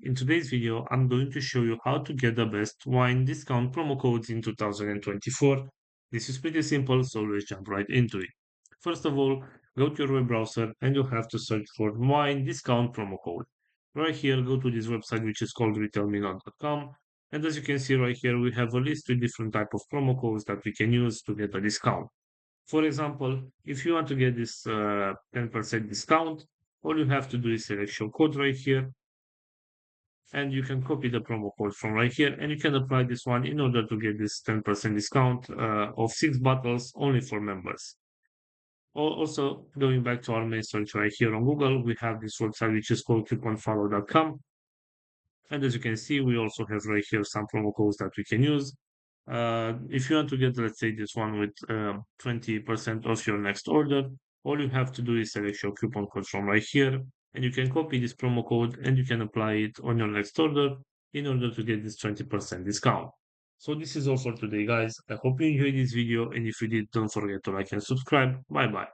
In today's video, I'm going to show you how to get the best wine discount promo codes in 2024. This is pretty simple, so let's jump right into it. First of all, go to your web browser and you'll have to search for wine discount promo code. Right here, go to this website which is called retailmenow.com. And as you can see right here, we have a list with different type of promo codes that we can use to get a discount. For example, if you want to get this 10% discount, all you have to do is select your code right here, and you can copy the promo code from right here, and you can apply this one in order to get this 10% discount of 6 bottles only for members. Also, going back to our main search right here on Google, we have this website which is called couponfollow.com. And as you can see, we also have right here some promo codes that we can use. If you want to get, let's say, this one with 20% off your next order, all you have to do is select your coupon code from right here, and you can copy this promo code and you can apply it on your next order in order to get this 20% discount. So this is all for today, guys. I hope you enjoyed this video, and if you did, don't forget to like and subscribe. Bye bye.